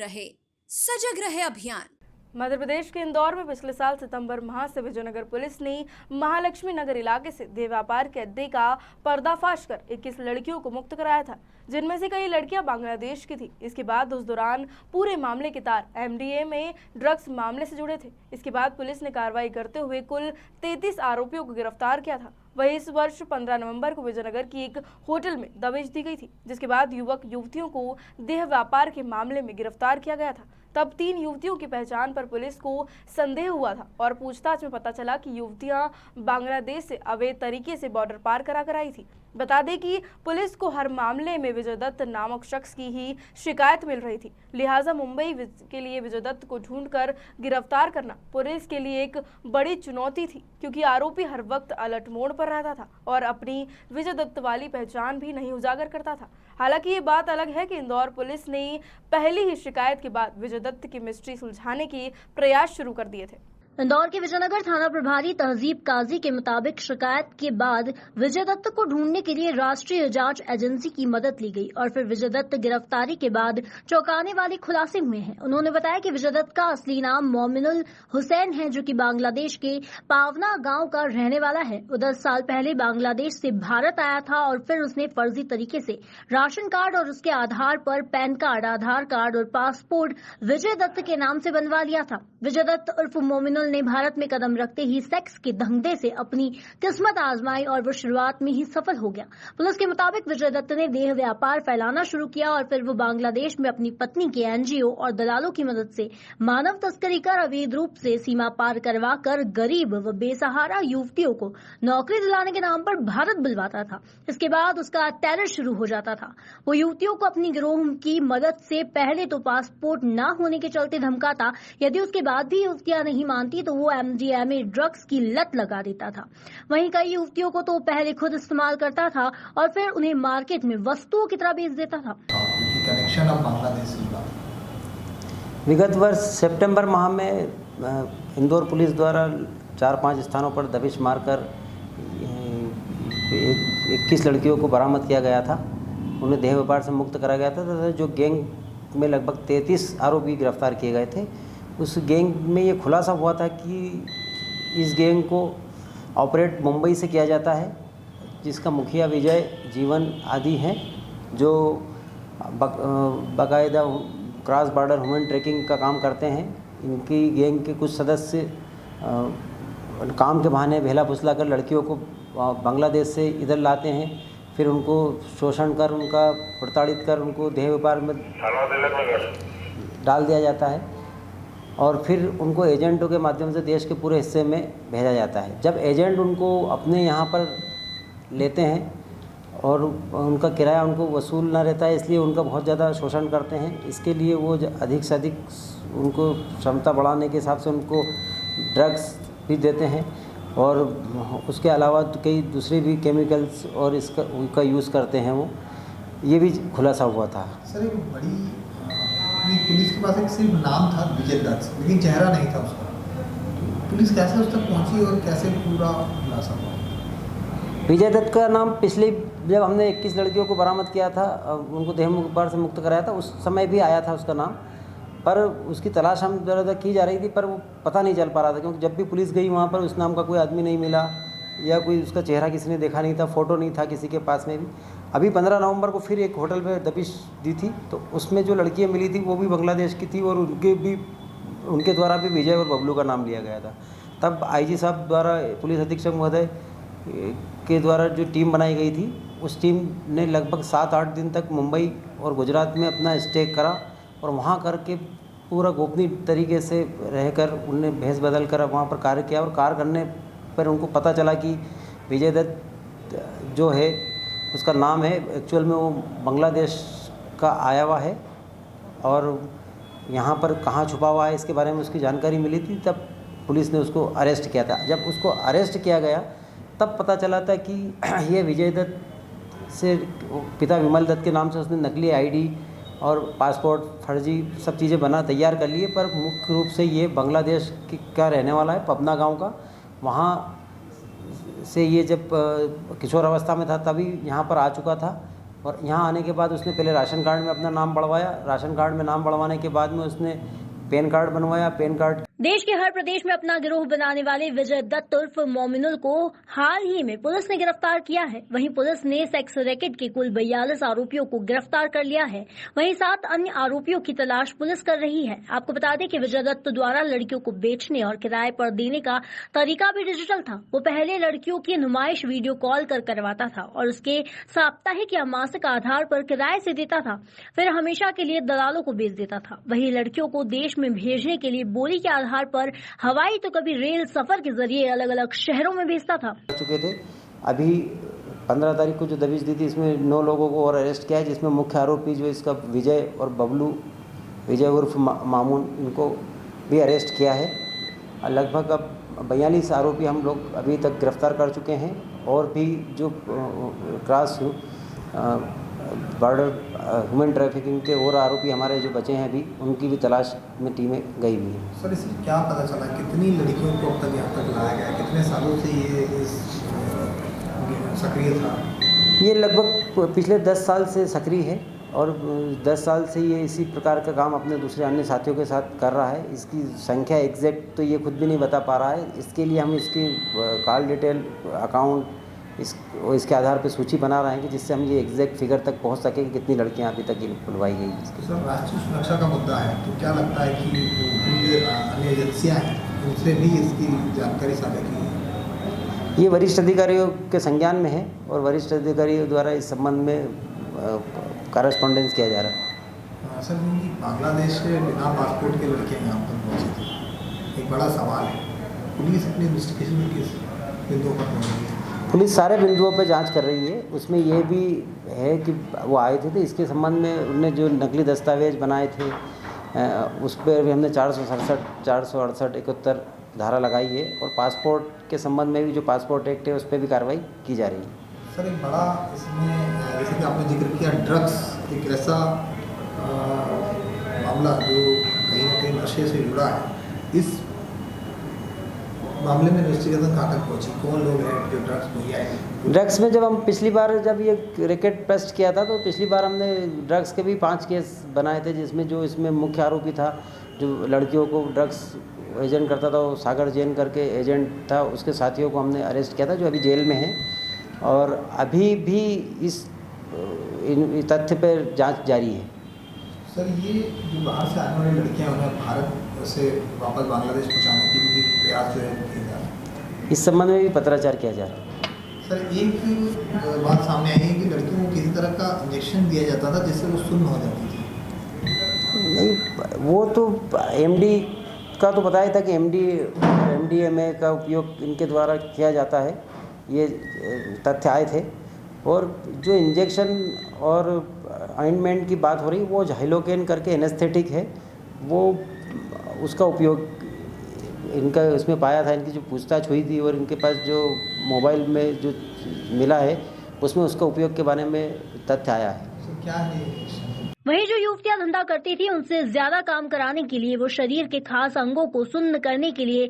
रहे, सजग रहे अभियान। मध्य प्रदेश के इंदौर में पिछले साल सितंबर माह से विजयनगर पुलिस ने महालक्ष्मी नगर इलाके से देह व्यापार के अड्डे का पर्दाफाश कर 21 लड़कियों को मुक्त कराया था, जिनमें से कई लड़कियां बांग्लादेश की थी। इसके बाद उस दौरान पूरे मामले के तार एमडीए में ड्रग्स मामले से जुड़े थे। इसके बाद पुलिस ने कार्रवाई करते हुए कुल 33 आरोपियों को गिरफ्तार किया था। वहीं इस वर्ष 15 नवंबर को विजयनगर की एक होटल में दबिश दी गई थी, जिसके बाद युवक युवतियों को देह व्यापार के मामले में गिरफ्तार किया गया था। तब 3 युवतियों की पहचान पर पुलिस को संदेह हुआ था और पूछताछ में पता चला कि युवतियां बांग्लादेश से अवैध तरीके से बॉर्डर पार करा आई थी। बता दें कि पुलिस को हर मामले में विजय दत्त नामक शख्स की ही शिकायत मिल रही थी, लिहाजा मुंबई के लिए विजय दत्त को ढूंढकर गिरफ्तार करना पुलिस के लिए एक बड़ी चुनौती थी, क्योंकि आरोपी हर वक्त अलर्ट मोड पर रहता था और अपनी विजय दत्त वाली पहचान भी नहीं उजागर करता था। हालांकि ये बात अलग है कि इंदौर पुलिस ने पहली ही शिकायत के बाद विजय दत्त की मिस्ट्री सुलझाने के प्रयास शुरू कर दिए थे। इंदौर के विजयनगर थाना प्रभारी तहजीब काजी के मुताबिक शिकायत के बाद विजय दत्त को ढूंढने के लिए राष्ट्रीय जांच एजेंसी की मदद ली गई और फिर विजय दत्त गिरफ्तारी के बाद चौंकाने वाले खुलासे हुए हैं। उन्होंने बताया कि विजय दत्त का असली नाम मोमिनुल हुसैन है, जो कि बांग्लादेश के पावना गांव का रहने वाला है। वो 10 साल पहले बांग्लादेश से भारत आया था और फिर उसने फर्जी तरीके से राशन कार्ड और उसके आधार पर पैन कार्ड, आधार कार्ड और पासपोर्ट विजय दत्त के नाम से बनवा लिया था। विजय दत्त उर्फ मोमिनुल ने भारत में कदम रखते ही सेक्स के धंधे से अपनी किस्मत आजमाई और वो शुरुआत में ही सफल हो गया। पुलिस के मुताबिक विजय दत्त ने देह व्यापार फैलाना शुरू किया और फिर वो बांग्लादेश में अपनी पत्नी के एनजीओ और दलालों की मदद से मानव तस्करी कर अवैध रूप से सीमा पार करवा कर गरीब व बेसहारा युवतियों को नौकरी दिलाने के नाम पर भारत बुलवाता था। इसके बाद उसका टेरर शुरू हो जाता था। वो युवतियों को अपनी गिरोह की मदद से पहले तो पासपोर्ट न होने के चलते धमकाता, यदि उसके बाद भी युवतियां नहीं मानती तो वो एमडीएमए ड्रग्स की लत लगा देता था। वहीं कई युवतियों को तो पहले खुद इस्तेमाल करता था और फिर उन्हें मार्केट में वस्तुओं की तरह बेच देता था। कनेक्शन अब बांग्लादेश से विगत वर्ष सितंबर माह में इंदौर पुलिस द्वारा 4-5 स्थानों पर दबिश मारकर 21 लड़कियों को बरामद किया गया था। उन्हें देह व्यापार से मुक्त करा गया था तथा जो गैंग में लगभग 33 आरोपी गिरफ्तार किए गए थे। उस गैंग में ये खुलासा हुआ था कि इस गैंग को ऑपरेट मुंबई से किया जाता है, जिसका मुखिया विजय जीवन आदि हैं, जो बाकायदा क्रॉस बॉर्डर ह्यूमन ट्रैकिंग का काम करते हैं। इनकी गैंग के कुछ सदस्य काम के बहाने भेला फुसला कर लड़कियों को बांग्लादेश से इधर लाते हैं, फिर उनको शोषण कर, उनका प्रताड़ित कर उनको देह व्यापार में डाल दिया जाता है और फिर उनको एजेंटों के माध्यम से देश के पूरे हिस्से में भेजा जाता है। जब एजेंट उनको अपने यहाँ पर लेते हैं और उनका किराया उनको वसूल ना रहता है, इसलिए उनका बहुत ज़्यादा शोषण करते हैं। इसके लिए वो अधिक से अधिक उनको क्षमता बढ़ाने के हिसाब से उनको ड्रग्स भी देते हैं और उसके अलावा कई दूसरे भी केमिकल्स और उनका यूज़ करते हैं। वो ये भी खुलासा हुआ था। सर एक बड़ी पुलिस के पास एक सिर्फ नाम था विजय दत्त, लेकिन चेहरा नहीं था उसका। पुलिस कैसे उस तक पहुंची और कैसे पूरा खुलासा हुआ? विजय दत्त का नाम पिछले जब हमने 21 लड़कियों को बरामद किया था, उनको देह व्यापार से मुक्त कराया था, उस समय भी आया था उसका नाम, पर उसकी तलाश हम ज़्यादा की जा रही थी, पर वो पता नहीं चल पा रहा था, क्योंकि जब भी पुलिस गई वहाँ पर उस नाम का कोई आदमी नहीं मिला या कोई उसका चेहरा किसी ने देखा नहीं था, फ़ोटो नहीं था किसी के पास में भी। अभी 15 नवंबर को फिर एक होटल में दबिश दी थी, तो उसमें जो लड़कियां मिली थी वो भी बांग्लादेश की थी और उनके द्वारा भी विजय और बबलू का नाम लिया गया था। तब आईजी साहब द्वारा, पुलिस अधीक्षक महोदय के द्वारा जो टीम बनाई गई थी, उस टीम ने लगभग 7-8 दिन तक मुंबई और गुजरात में अपना स्टे करा और वहाँ करके पूरा गोपनीय तरीके से रहकर उनने भेस बदल कर वहाँ पर कार्य किया और कार्य करने पर उनको पता चला कि विजय दत्त जो है उसका नाम है, एक्चुअल में वो बांग्लादेश का आया हुआ है और यहाँ पर कहाँ छुपा हुआ है इसके बारे में उसकी जानकारी मिली थी। तब पुलिस ने उसको अरेस्ट किया था। जब उसको अरेस्ट किया गया तब पता चला था कि ये विजय दत्त से पिता विमल दत्त के नाम से उसने नकली आईडी और पासपोर्ट फर्जी सब चीज़ें तैयार कर लिए, पर मुख्य रूप से ये बांग्लादेश का रहने वाला है, पबना गांव का। वहाँ से ये जब किशोर अवस्था में था तभी यहाँ पर आ चुका था और यहाँ आने के बाद उसने पहले राशन कार्ड में अपना नाम बढ़वाया, राशन कार्ड में नाम बढ़वाने के बाद में उसने पैन कार्ड बनवाया, पैन कार्ड। देश के हर प्रदेश में अपना गिरोह बनाने वाले विजय दत्त उर्फ मोमिनुल को हाल ही में पुलिस ने गिरफ्तार किया है। वहीं पुलिस ने सेक्स रैकेट के कुल 42 आरोपियों को गिरफ्तार कर लिया है। वहीं 7 अन्य आरोपियों की तलाश पुलिस कर रही है। आपको बता दें कि विजय दत्त द्वारा लड़कियों को बेचने और किराए पर देने का तरीका भी डिजिटल था। वो पहले लड़कियों की नुमाइश वीडियो कॉल कर करवाता था और उसके साप्ताहिक या मासिक आधार पर किराए से देता था, फिर हमेशा के लिए दलालों को बेच देता था। वहीं लड़कियों को देश में भेजने के लिए बोली के आधार पर हवाई तो कभी रेल सफर के जरिए अलग अलग शहरों में भेजता था। चुके थे। अभी 15 तारीख को जो दबिश दी थी, इसमें 9 लोगों को और अरेस्ट किया है, जिसमें मुख्य आरोपी जो इसका विजय और बबलू, विजय उर्फ मामून, इनको भी अरेस्ट किया है। लगभग अब 42 आरोपी हम लोग अभी तक गिरफ्तार कर चुके हैं और भी जो क्रॉस बॉर्डर ह्यूमन ट्रैफिकिंग के और आरोपी हमारे जो बचे हैं अभी, उनकी भी तलाश में टीमें गई हुई हैं। सर इसमें क्या पता चला, कितनी लड़कियों को अब तक यहाँ तक लाया गया, कितने सालों से ये सक्रिय था? ये लगभग पिछले 10 साल से सक्रिय है और 10 साल से ये इसी प्रकार का काम अपने दूसरे अन्य साथियों के साथ कर रहा है। इसकी संख्या एग्जैक्ट तो ये खुद भी नहीं बता पा रहा है। इसके लिए हम इसकी कॉल डिटेल, अकाउंट, इसके आधार पर सूची बना रहे हैं कि जिससे हम ये एग्जैक्ट फिगर तक पहुंच सके कि कितनी लड़कियां अभी तक बुलवाई गई। सर राष्ट्रीय सुरक्षा का मुद्दा है, तो क्या लगता है कि जो अन्य एजेंसियाँ हैं उनसे भी इसकी जानकारी साझा की है? ये वरिष्ठ अधिकारियों के संज्ञान में है और वरिष्ठ अधिकारियों द्वारा इस संबंध में कॉरेस्पॉन्डेंस किया जा रहा है। सर बांग्लादेश से बिना पासपोर्ट के लड़कियाँ यहाँ पर पहुँची थी, एक बड़ा सवाल है। पुलिस अपनी इन्वेस्टिगेशन में किस बिंदुओं पर पहुँच रही है? पुलिस सारे बिंदुओं पर जांच कर रही है। उसमें यह भी है कि वो आए थे तो इसके संबंध में उन्होंने जो नकली दस्तावेज बनाए थे उस पर भी हमने 467, 468, 71 धारा लगाई है और पासपोर्ट के संबंध में भी जो पासपोर्ट एक्ट है उस पर भी कार्रवाई की जा रही है। सर एक बड़ा इसमें जैसे कि आपने जिक्र किया, ड्रग्स एक ऐसा मामला जो कहीं ना कहीं नशे से जुड़ा है। इस मामले में इन्वेस्टिगेशन कहाँ तक पहुँची? कौन लोग हैं जो ड्रग्स मुहैया है? ड्रग्स में जब हम पिछली बार जब ये रैकेट पेस्ट किया था तो पिछली बार हमने ड्रग्स के भी 5 केस बनाए थे, जिसमें जो इसमें मुख्य आरोपी था जो लड़कियों को ड्रग्स एजेंट करता था, वो सागर जैन करके एजेंट था, उसके साथियों को हमने अरेस्ट किया था जो अभी जेल में है और अभी भी इस तथ्य पर जांच जारी है। सर ये जो बाहर से आने वाली लड़कियां उन्हें भारत से वापस बांग्लादेश पहुंचाने की भी प्रयास जो है किए जा रहे हैं, इस संबंध में भी पत्राचार किया जा रहा है। सर एक बात सामने आई है कि लड़कियों को किसी तरह का इंजेक्शन दिया जाता था जिससे वो सुन्न हो जाती थी। नहीं, वो तो एमडी का तो बताया था कि एमडीएमए का उपयोग इनके द्वारा किया जाता है, ये तथ्य आए थे। और जो इंजेक्शन और ऑइंटमेंट की बात हो रही वो झाइलोकेन करके एनेस्थेटिक है, वो उसका उपयोग इनका इसमें पाया था। इनकी जो पूछताछ हुई थी और इनके पास जो मोबाइल में जो मिला है उसमें उसका उपयोग के बारे में तथ्य आया है। सर क्या है? वहीं जो युवतियां धंधा करती थी उनसे ज्यादा काम कराने के लिए वो शरीर के खास अंगों को सुन्न करने के लिए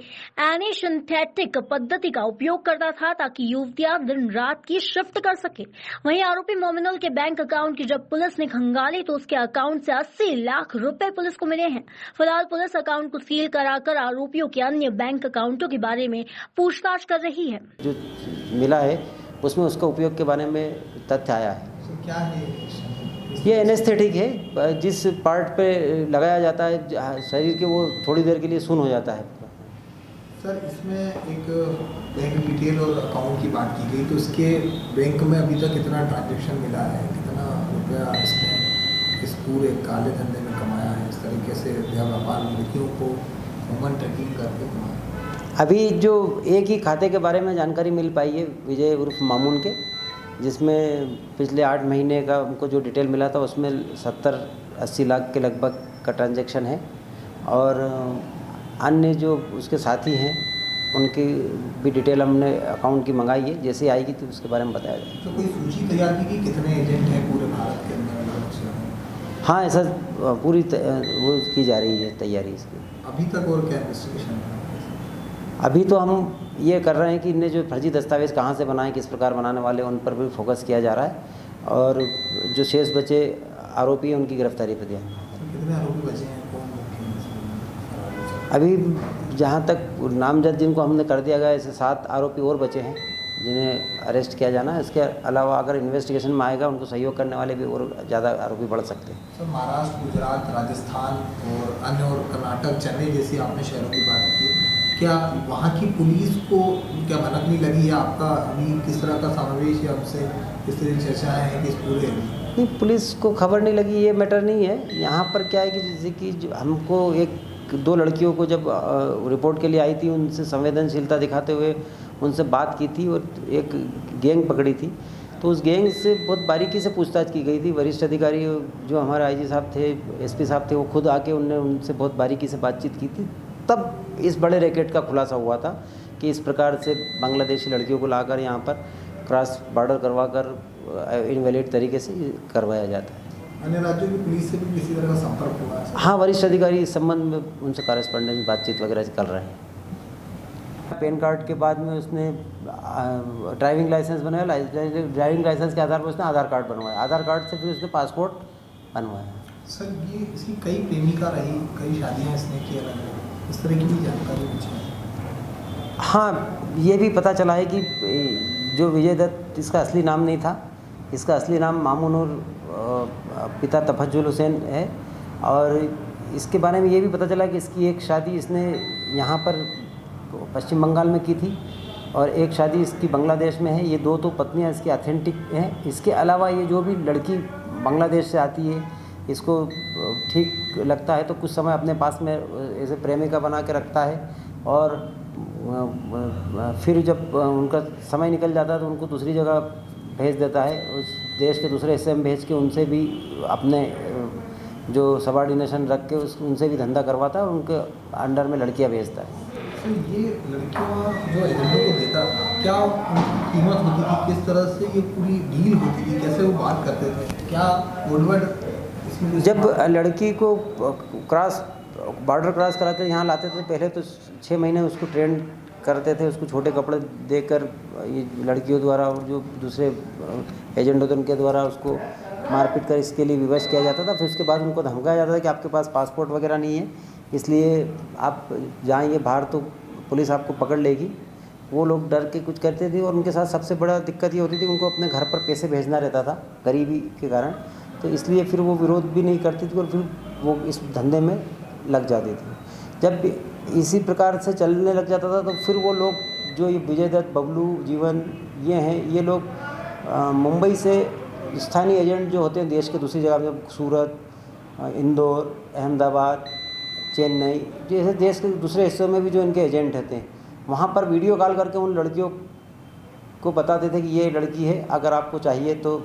एनेस्थेटिक पद्धति का उपयोग करता था ताकि युवतियां दिन रात की शिफ्ट कर सके। वहीं आरोपी मोमिनुल के बैंक अकाउंट की जब पुलिस ने खंगाली तो उसके अकाउंट से 80 लाख रुपए पुलिस को मिले हैं। फिलहाल पुलिस अकाउंट को सील कराकर आरोपियों के अन्य बैंक अकाउंटों के बारे में पूछताछ कर रही है। जो मिला है उसमें उसका उपयोग के बारे में तथ्य आया है। सर क्या है? ये एनेस्थेटिक है, जिस पार्ट पे लगाया जाता है शरीर के, वो थोड़ी देर के लिए सुन्न हो जाता है। सर इसमें एक बैंक डिटेल और अकाउंट की बात की गई, तो इसके बैंक में अभी तक कितना ट्रांजैक्शन मिला है, कितना रुपया इसने इस पूरे काले धंधे में कमाया है, इस तरीके से व्यापार लड़कियों को ह्यूमन ट्रैकिंग करके कमाया? अभी जो एक ही खाते के बारे में जानकारी मिल पाई है विजय उर्फ मामून के, जिसमें पिछले 8 महीने का उनको जो डिटेल मिला था उसमें 70-80 लाख के लगभग का ट्रांजैक्शन है और अन्य जो उसके साथी हैं उनकी भी डिटेल हमने अकाउंट की मंगाई है। जैसे आएगी तो उसके बारे में बताया जाएगा। तो कोई सूची तैयार की कि कितने एजेंट हैं पूरे भारत के अंदर? हाँ, ऐसा पूरी वो की जा रही है तैयारी इसकी। अभी तक और क्या इन्वेस्टिगेशन है? अभी तो हम ये कर रहे हैं कि इन्हें जो फर्जी दस्तावेज़ कहाँ से बनाए, किस प्रकार बनाने वाले, उन पर भी फोकस किया जा रहा है और जो शेष बचे आरोपी हैं उनकी गिरफ्तारी पर ध्यान। कितने आरोपी बचे हैं, कौन मुख्य हैं इसमें? अभी जहाँ तक नामजद जिनको हमने कर दिया गया, ऐसे 7 आरोपी और बचे हैं जिन्हें अरेस्ट किया जाना है। इसके अलावा अगर इन्वेस्टिगेशन में आएगा उनको सहयोग करने वाले भी और ज़्यादा आरोपी बढ़ सकते हैं। सर, महाराष्ट्र, गुजरात, राजस्थान और अन्य और कर्नाटक, चेन्नई जैसी आपने शहरों की बात की, क्या वहाँ की पुलिस को क्या भनक नहीं लगी, या आपका अभी किस तरह का समावेश या आपसे किस तरह की चर्चाएँ हैं कि इस पूरे नहीं, पुलिस को खबर नहीं लगी ये मैटर नहीं है। यहाँ पर क्या है कि जैसे कि हमको 1-2 लड़कियों को जब रिपोर्ट के लिए आई थी, उनसे संवेदनशीलता दिखाते हुए उनसे बात की थी और एक गैंग पकड़ी थी, तो उस गैंग से बहुत बारीकी से पूछताछ की गई थी। वरिष्ठ अधिकारी जो हमारे आईजी साहब थे, एसपी साहब थे, वो खुद आके उनसे बहुत बारीकी से बातचीत की थी। तब इस बड़े रैकेट का खुलासा हुआ था कि इस प्रकार से बांग्लादेशी लड़कियों को लाकर यहाँ पर क्रॉस बॉर्डर करवा कर इनवैलिड तरीके से करवाया जाता है। अन्य राज्यों की पुलिस से भी किसी तरह का संपर्क हुआ है? हाँ, वरिष्ठ अधिकारी इस संबंध में उनसे कॉरेस्पॉन्डेंस बातचीत वगैरह कर रहे हैं। पैन कार्ड के बाद में उसने ड्राइविंग लाइसेंस बनवाया, ड्राइविंग लाइसेंस के आधार पर उसने आधार कार्ड बनवाया, आधार कार्ड से फिर उसने पासपोर्ट बनवाया। सर, ये इसकी कई प्रेमिका रही, कई शादियाँ इसने की अलग, इस तरह की भी जानकारी कुछ है? हाँ, ये भी पता चला है कि जो विजय दत्त, इसका असली नाम नहीं था, इसका असली नाम मामूनुर पिता तफज्जुल हुसैन है। और इसके बारे में ये भी पता चला कि इसकी एक शादी इसने यहाँ पर पश्चिम बंगाल में की थी और एक शादी इसकी बांग्लादेश में है। ये 2 तो पत्नियाँ इसकी ऑथेंटिक हैं। इसके अलावा ये जो भी लड़की बांग्लादेश से आती है, इसको ठीक लगता है तो कुछ समय अपने पास में ऐसे प्रेमिका बना के रखता है, और फिर जब उनका समय निकल जाता है तो उनको दूसरी जगह भेज देता है, उस देश के दूसरे हिस्से में भेज के उनसे भी अपने जो सबऑर्डिनेशन रख के उनसे भी धंधा करवाता है और उनके अंडर में लड़कियां भेजता है। तो ये लड़कियां जो एजेंटों को देता था, क्या उनकी कीमत होती थी, किस तरह से ये पूरी डील होती थी, कैसे वो बात करते थे, क्या कोडवर्ड इसमें? जब लड़की को बॉर्डर क्रॉस करा कर यहाँ लाते थे, पहले तो 6 महीने उसको ट्रेन करते थे, उसको छोटे कपड़े देकर ये लड़कियों द्वारा और जो दूसरे एजेंट होते उनके द्वारा उसको मारपीट कर इसके लिए विवश किया जाता था। फिर उसके बाद उनको धमकाया जाता था कि आपके पास पासपोर्ट वगैरह नहीं है, इसलिए आप जाएंगे बाहर तो पुलिस आपको पकड़ लेगी। वो लोग डर के कुछ करते थे, और उनके साथ सबसे बड़ा दिक्कत ये होती थी उनको अपने घर पर पैसे भेजना रहता था गरीबी के कारण, तो इसलिए फिर वो विरोध भी नहीं करती थी और फिर वो इस धंधे में लग जाती थी। जब इसी प्रकार से चलने लग जाता था तो फिर वो लोग जो ये विजय दत्त, बबलू, जीवन, ये हैं, ये लोग मुंबई से स्थानीय एजेंट जो होते हैं देश के दूसरी जगह में, सूरत, इंदौर, अहमदाबाद, चेन्नई जैसे देश के दूसरे हिस्सों में भी जो इनके एजेंट होते हैं, वहाँ पर वीडियो कॉल करके उन लड़कियों को बताते थे कि ये लड़की है, अगर आपको चाहिए तो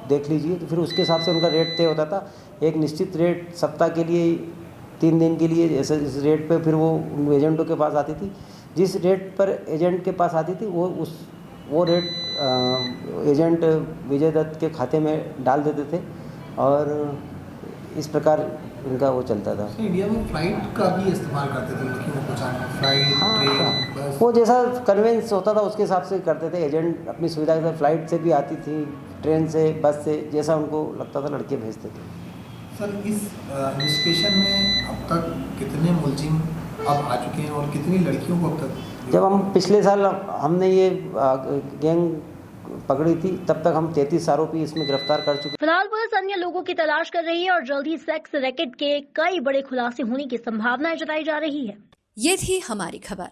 देख लीजिए। तो फिर उसके हिसाब से उनका रेट तय होता था, एक निश्चित रेट सप्ताह के लिए, 3 दिन के लिए, ऐसे इस रेट पे फिर वो उन एजेंटों के पास आती थी। जिस रेट पर एजेंट के पास आती थी वो रेट एजेंट विजय दत्त के खाते में डाल देते थे, और इस प्रकार इनका वो चलता था। इंडिया में फ्लाइट का भी इस्तेमाल करते थे लड़कियों को पहुँचाने, फ्लाइट, ट्रेन, बस। वो जैसा कन्वेंस होता था उसके हिसाब से करते थे। एजेंट अपनी सुविधा के साथ फ्लाइट से भी आती थी, ट्रेन से, बस से, जैसा उनको लगता था लड़के भेजते थे। सर, इस इन्वेस्टिगेशन में अब तक कितने मुलजिम अब आ चुके हैं और कितनी लड़कियों को अब तक? जब हम पिछले साल हमने ये गैंग पकड़ी थी तब तक हम 33 आरोपी इसमें गिरफ्तार कर चुके। फिलहाल पुलिस अन्य लोगों की तलाश कर रही है और जल्द ही सेक्स रैकेट के कई बड़े खुलासे होने की संभावनाएं जताई जा रही है। ये थी हमारी खबर,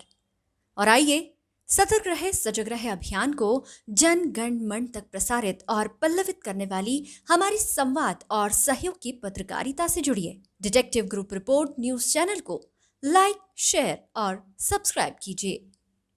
और आइए सतर्क रहे सजग रहे अभियान को जन गण मन तक प्रसारित और पल्लवित करने वाली हमारी संवाद और सहयोग की पत्रकारिता से जुड़िए। Detective group report news channel को लाइक, शेयर और सब्सक्राइब कीजिए।